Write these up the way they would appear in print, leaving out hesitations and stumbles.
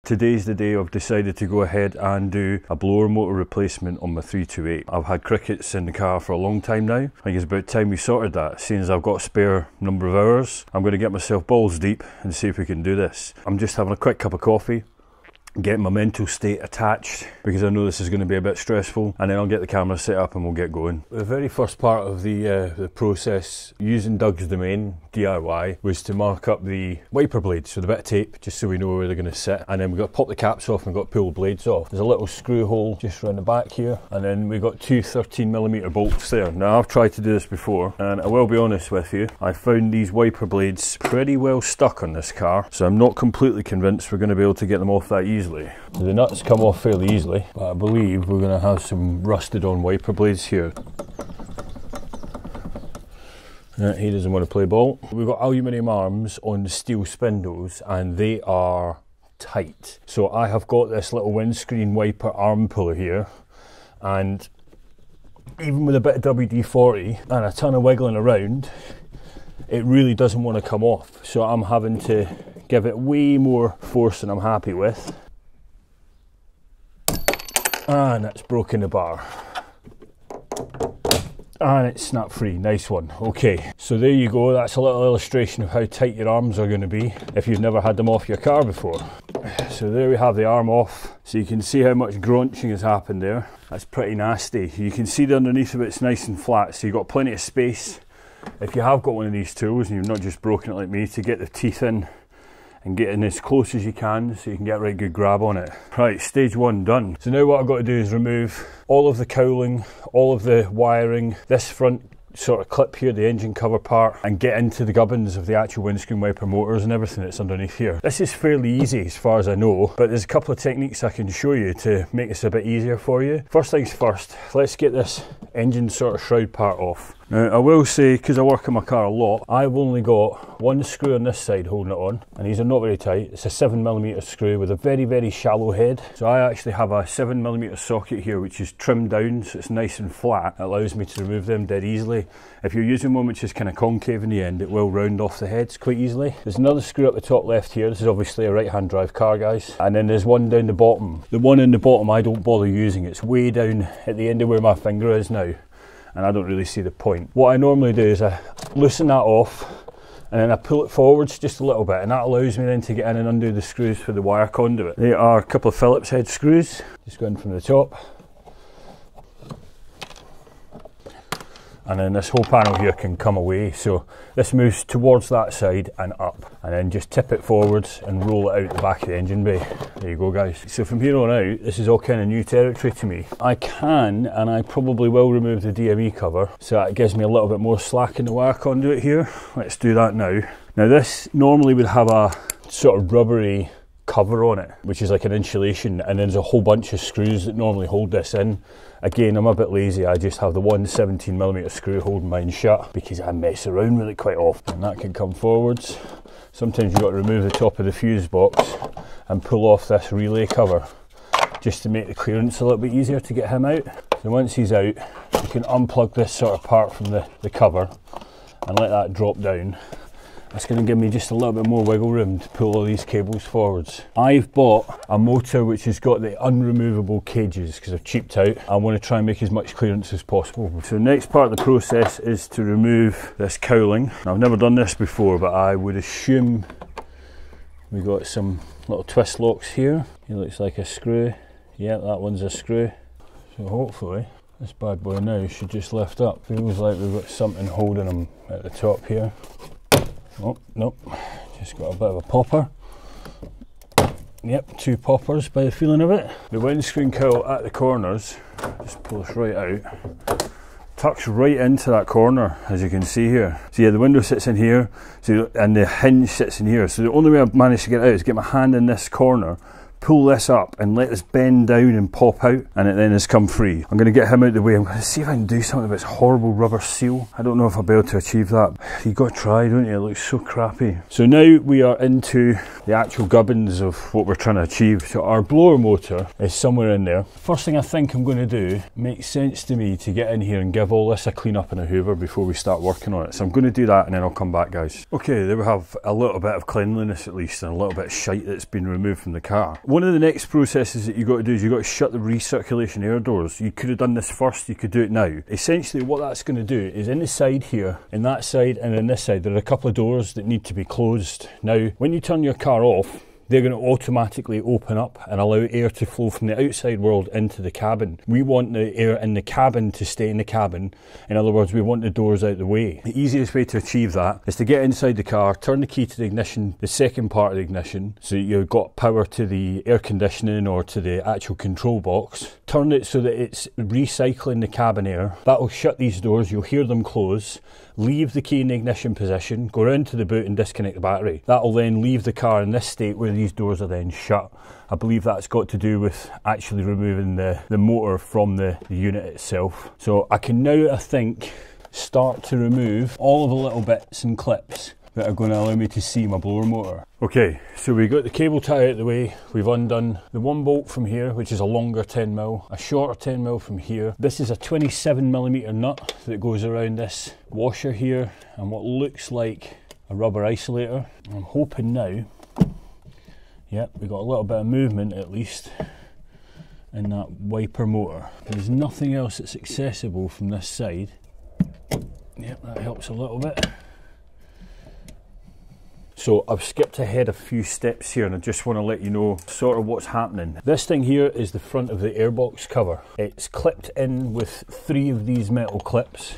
Today's the day I've decided to go ahead and do a blower motor replacement on my 328. I've had crickets in the car for a long time now. I think it's about time we sorted that. Seeing as I've got a spare number of hours, I'm going to get myself balls deep and see if we can do this. I'm just having a quick cup of coffee, getting my mental state attached because I know this is going to be a bit stressful, and then I'll get the camera set up and we'll get going. The very first part of the process using Doug's Domain DIY was to mark up the wiper blades with a bit of tape just so we know where they're going to sit, and then we've got to pop the caps off and we've got to pull the blades off. There's a little screw hole just around the back here, and then we've got two 13mm bolts there. Now I've tried to do this before, and I will be honest with you, I found these wiper blades pretty well stuck on this car, so I'm not completely convinced we're going to be able to get them off that easily. So the nuts come off fairly easily, but I believe we're going to have some rusted on wiper blades here. He doesn't want to play ball. We've got aluminium arms on the steel spindles and they are tight. So I have got this little windscreen wiper arm puller here, and even with a bit of WD-40 and a ton of wiggling around, it really doesn't want to come off. So I'm having to give it way more force than I'm happy with. And it's broken the bar. And it's snap free, nice one. Okay, so there you go, that's a little illustration of how tight your arms are going to be if you've never had them off your car before. So there we have the arm off, so you can see how much gronching has happened there. That's pretty nasty. You can see the underneath of it's nice and flat, so you've got plenty of space if you have got one of these tools and you've not just broken it like me, to get the teeth in and get in as close as you can so you can get a right good grab on it. Right, stage one done. So now what I've got to do is remove all of the cowling, all of the wiring, this front sort of clip here, the engine cover part, and get into the gubbins of the actual windscreen wiper motors and everything that's underneath here. This is fairly easy as far as I know, but there's a couple of techniques I can show you to make this a bit easier for you. First things first, let's get this engine sort of shroud part off. Now I will say, because I work in my car a lot, I've only got one screw on this side holding it on, and these are not very tight. It's a 7mm screw with a very, very shallow head. So I actually have a 7mm socket here which is trimmed down so it's nice and flat. It allows me to remove them dead easily. If you're using one which is kind of concave in the end, it will round off the heads quite easily. There's another screw up the top left here. This is obviously a right-hand drive car, guys. And then there's one down the bottom. The one in the bottom I don't bother using. It's way down at the end of where my finger is now, and I don't really see the point. What I normally do is I loosen that off and then I pull it forwards just a little bit, and that allows me then to get in and undo the screws for the wire conduit. They are a couple of Phillips head screws, just going from the top. And then this whole panel here can come away, so this moves towards that side and up, and then just tip it forwards and roll it out the back of the engine bay. There you go, guys. So from here on out, this is all kind of new territory to me. I can, and I probably will, remove the DME cover, so that gives me a little bit more slack in the wire conduit here. Let's do that now. Now this normally would have a sort of rubbery cover on it, which is like an insulation, and then there's a whole bunch of screws that normally hold this in. Again, I'm a bit lazy, I just have the one 17mm screw holding mine shut because I mess around with it quite often. And that can come forwards. Sometimes you've got to remove the top of the fuse box and pull off this relay cover just to make the clearance a little bit easier to get him out. So once he's out, you can unplug this sort of part from the cover and let that drop down. That's going to give me just a little bit more wiggle room to pull all these cables forwards. I've bought a motor which has got the unremovable cages because I've cheaped out. I want to try and make as much clearance as possible. So the next part of the process is to remove this cowling. Now, I've never done this before, but I would assume we got some little twist locks here. It looks like a screw. Yeah, that one's a screw. So hopefully this bad boy now should just lift up. Feels like we've got something holding them at the top here. Oh, nope, just got a bit of a popper. Yep, two poppers by the feeling of it. The windscreen cowl at the corners just pulls right out, tucks right into that corner, as you can see here. So yeah, the window sits in here, so, and the hinge sits in here. So the only way I've managed to get out is get my hand in this corner, pull this up and let this bend down and pop out, and it then has come free. I'm going to get him out of the way. I'm going to see if I can do something with this horrible rubber seal. I don't know if I'll be able to achieve that. You've got to try, don't you? It looks so crappy. So now we are into the actual gubbins of what we're trying to achieve. So our blower motor is somewhere in there. First thing I think I'm going to do, makes sense to me to get in here and give all this a clean up and a hoover before we start working on it. So I'm going to do that and then I'll come back, guys. Okay, there we have a little bit of cleanliness at least, and a little bit of shite that's been removed from the car. One of the next processes that you've got to do is you've got to shut the recirculation air doors. You could have done this first, you could do it now. Essentially what that's going to do is in the side here, in that side and in this side, there are a couple of doors that need to be closed. Now, when you turn your car off, they're going to automatically open up and allow air to flow from the outside world into the cabin. We want the air in the cabin to stay in the cabin. In other words, we want the doors out the way. The easiest way to achieve that is to get inside the car, turn the key to the ignition, the second part of the ignition, so you've got power to the air conditioning or to the actual control box. Turn it so that it's recycling the cabin air. That'll shut these doors, you'll hear them close. Leave the key in the ignition position, go around to the boot and disconnect the battery. That'll then leave the car in this state where these doors are then shut. I believe that's got to do with actually removing the motor from the unit itself. So I can now, I think, start to remove all of the little bits and clips that are going to allow me to see my blower motor. Okay, so we got the cable tie out of the way, we've undone the one bolt from here, which is a longer 10mm, a shorter 10mm from here. This is a 27mm nut that goes around this washer here and what looks like a rubber isolator. I'm hoping now, yep, we got a little bit of movement at least in that wiper motor. There's nothing else that's accessible from this side. Yep, that helps a little bit. So I've skipped ahead a few steps here and I just want to let you know sort of what's happening. This thing here is the front of the airbox cover. It's clipped in with 3 of these metal clips,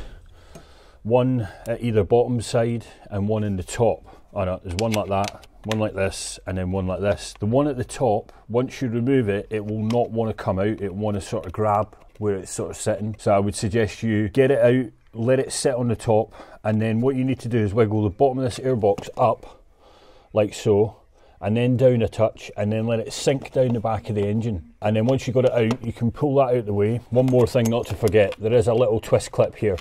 one at either bottom side and one in the top. Oh no, there's one like that, one like this, and then one like this. The one at the top, once you remove it, it will not want to come out, it will want to sort of grab where it's sort of sitting. So I would suggest you get it out, let it sit on the top, and then what you need to do is wiggle the bottom of this airbox up like so, and then down a touch, and then let it sink down the back of the engine. And then once you got it out, you can pull that out the way. One more thing not to forget, there is a little twist clip here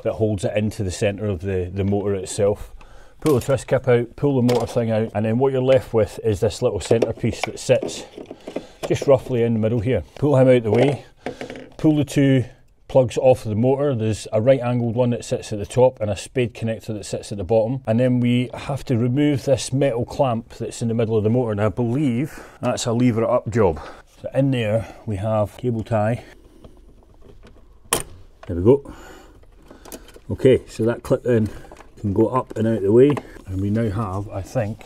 that holds it into the centre of the motor itself. Pull the twist clip out, pull the motor thing out, and then what you're left with is this little centrepiece that sits just roughly in the middle here. Pull him out the way, pull the 2 plugs off of the motor. There's a right angled one that sits at the top and a spade connector that sits at the bottom, and then we have to remove this metal clamp that's in the middle of the motor, and I believe that's a lever it up job. So in there we have cable tie. There we go. Okay, so that clip then can go up and out the way, and we now have, I think,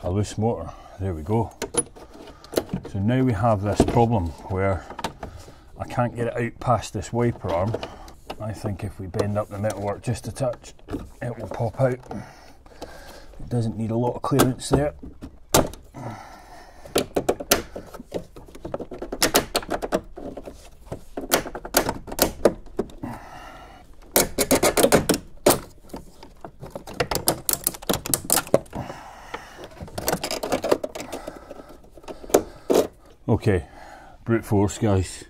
a loose motor. There we go. So now we have this problem where I can't get it out past this wiper arm. I think if we bend up the metalwork just a touch, it will pop out. It doesn't need a lot of clearance there. Okay, brute force guys.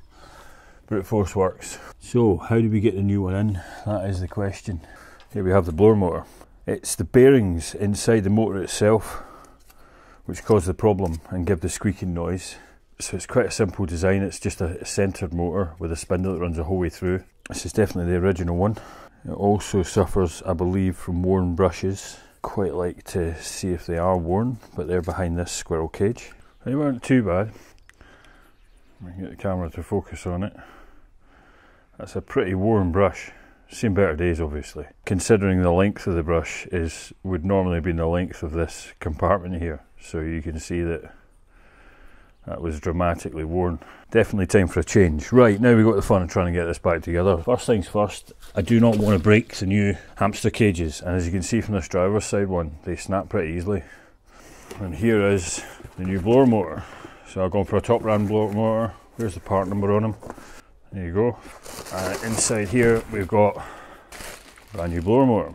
Brute force works. So how do we get the new one in? That is the question. Here we have the blower motor. It's the bearings inside the motor itself which cause the problem and give the squeaking noise. So it's quite a simple design. It's just a centred motor with a spindle that runs the whole way through. This is definitely the original one. It also suffers, I believe, from worn brushes. Quite like to see if they are worn, but they're behind this squirrel cage. They weren't too bad. I can get the camera to focus on it. That's a pretty worn brush. Seen better days obviously. Considering the length of the brush would normally be the length of this compartment here. So you can see that was dramatically worn. Definitely time for a change. Right, now we've got the fun of trying to get this back together. First things first, I do not want to break the new hamster cages. And as you can see from this driver's side one, they snap pretty easily. And here is the new blower motor. So I've gone for a top ram blower motor. Here's the part number on them. There you go. Inside here we've got a brand new blower motor.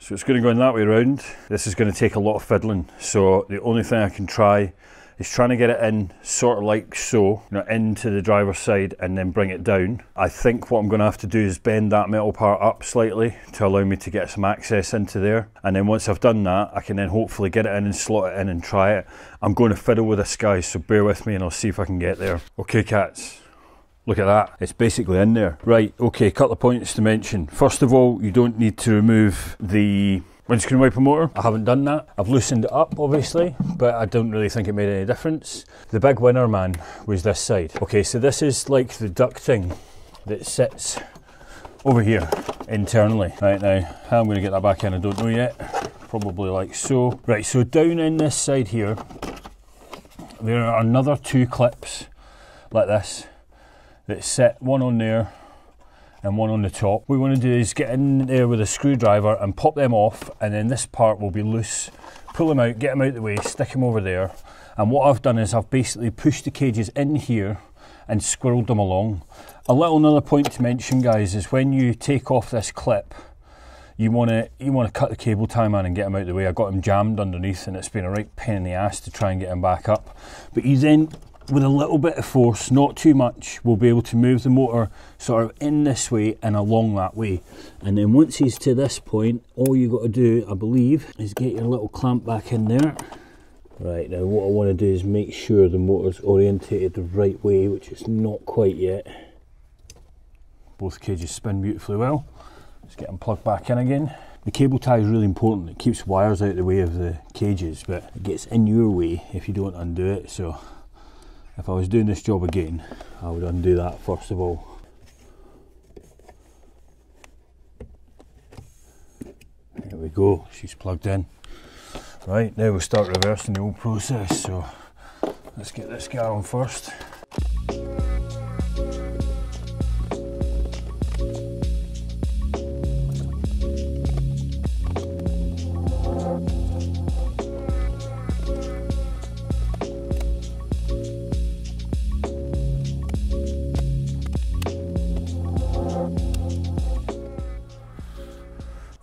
So it's going to go in that way around. This is going to take a lot of fiddling. So the only thing I can try is trying to get it in sort of like so, into the driver's side and then bring it down. I think what I'm going to have to do is bend that metal part up slightly to allow me to get some access into there. And then once I've done that, I can then hopefully get it in and slot it in and try it. I'm going to fiddle with this guy, so bear with me and I'll see if I can get there. Okay cats, look at that, it's basically in there. Right, okay, a couple of points to mention. First of all, you don't need to remove the windscreen wiper motor. I haven't done that. I've loosened it up obviously, but I don't really think it made any difference. The big winner, man, was this side. Okay, so this is like the ducting that sits over here internally. Right, now how I'm going to get that back in I don't know yet. Probably like so. Right, so down in this side here there are another 2 clips like this that sit, one on there and one on the top. What we want to do is get in there with a screwdriver and pop them off, and then this part will be loose. Pull them out, get them out of the way, stick them over there. And what I've done is I've basically pushed the cages in here and squirreled them along. Another point to mention, guys, is when you take off this clip, you want to cut the cable tie, man, and get them out of the way. I got them jammed underneath and it's been a right pain in the ass to try and get them back up. But you then, with a little bit of force, not too much, will be able to move the motor sort of in this way and along that way. And then once he's to this point, all you got to do, I believe, is get your little clamp back in there. Right, now what I want to do is make sure the motor's orientated the right way, which it's not quite yet. Both cages spin beautifully well. Let's get them plugged back in again. The cable tie is really important. It keeps wires out of the way of the cages, but it gets in your way if you don't undo it. So if I was doing this job again, I would undo that first of all. There we go, she's plugged in. Right, now we'll start reversing the whole process. So let's get this guy on first.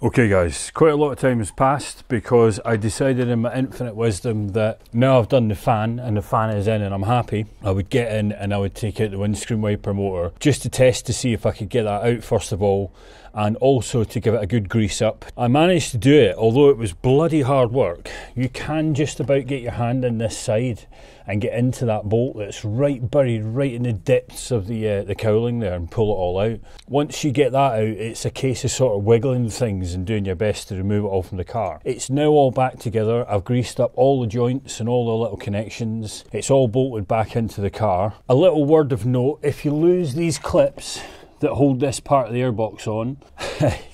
Okay guys, quite a lot of time has passed because I decided in my infinite wisdom that now I've done the fan and the fan is in and I'm happy, I would get in and I would take out the windscreen wiper motor just to test to see if I could get that out first of all, and also to give it a good grease up. I managed to do it, although it was bloody hard work. You can just about get your hand in this side and get into that bolt that's right buried right in the depths of the cowling there and pull it all out. Once you get that out, it's a case of sort of wiggling things and doing your best to remove it all from the car. It's now all back together. I've greased up all the joints and all the little connections. It's all bolted back into the car. A little word of note, if you lose these clips that hold this part of the airbox on,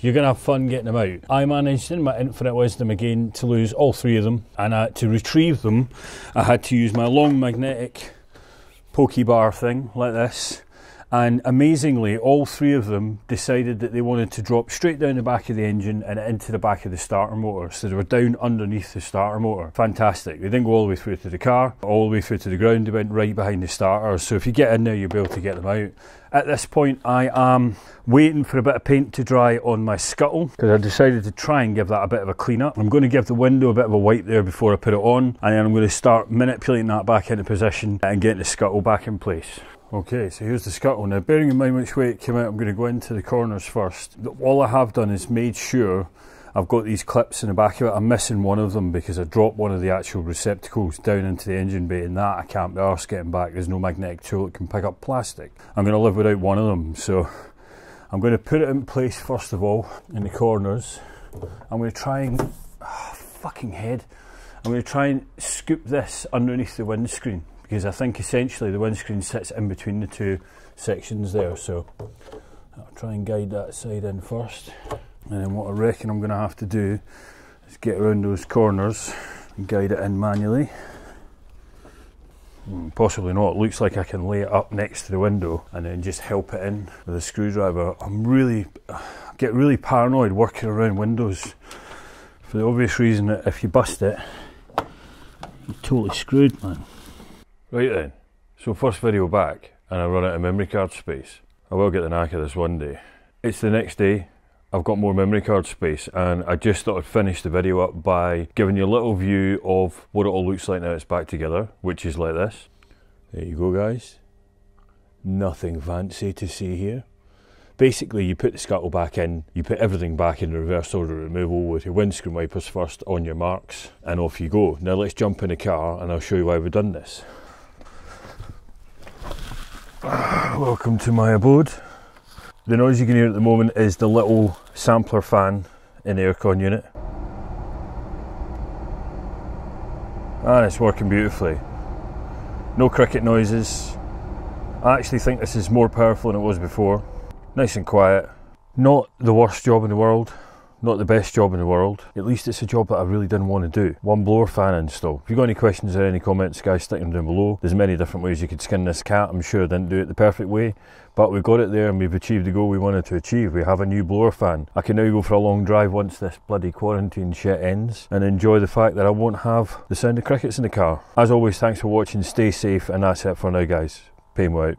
you're gonna have fun getting them out. I managed, in my infinite wisdom again, to lose all 3 of them, and to retrieve them I had to use my long magnetic pokey bar thing like this, and amazingly all 3 of them decided that they wanted to drop straight down the back of the engine and into the back of the starter motor, so they were down underneath the starter motor. Fantastic. They didn't go all the way through to the car, all the way through to the ground, they went right behind the starter, so if you get in there you'll be able to get them out. At this point I am waiting for a bit of paint to dry on my scuttle because I decided to try and give that a bit of a clean up. I'm going to give the window a bit of a wipe there before I put it on, and then I'm going to start manipulating that back into position and getting the scuttle back in place. Okay, so here's the scuttle. Now, bearing in mind which way it came out, I'm going to go into the corners first. All I have done is made sure I've got these clips in the back of it. I'm missing one of them because I dropped one of the actual receptacles down into the engine bay, and that I can't be arsed getting back. There's no magnetic tool that can pick up plastic. I'm going to live without one of them, so I'm going to put it in place first of all in the corners. I'm going to try and, fucking head, I'm going to try and scoop this underneath the windscreen, because I think essentially the windscreen sits in between the 2 sections there, so I'll try and guide that side in first. And then what I reckon I'm going to have to do is get around those corners and guide it in manually. Possibly not. It looks like I can lay it up next to the window and then just help it in with a screwdriver. I get really paranoid working around windows for the obvious reason that if you bust it, you're totally screwed, man. Right then, so first video back and I run out of memory card space. I will get the knack of this one day. It's the next day. I've got more memory card space, and I just thought I'd finish the video up by giving you a little view of what it all looks like now it's back together, which is like this. There you go, guys. Nothing fancy to see here. Basically, you put the scuttle back in, you put everything back in the reverse order removal with your windscreen wipers first on your marks, and off you go. Now let's jump in the car and I'll show you why we've done this. Welcome to my abode. The noise you can hear at the moment is the little sampler fan in the aircon unit. and it's working beautifully. No cricket noises. I actually think this is more powerful than it was before. Nice and quiet. Not the worst job in the world, not the best job in the world. At least it's a job that I really didn't want to do. One blower fan install. If you've got any questions or any comments, guys, stick them down below. There's many different ways you could skin this cat. I'm sure I didn't do it the perfect way, but we got it there and we've achieved the goal we wanted to achieve. We have a new blower fan. I can now go for a long drive once this bloody quarantine shit ends and enjoy the fact that I won't have the sound of crickets in the car. As always, thanks for watching, stay safe, and that's it for now, guys. Paymo out.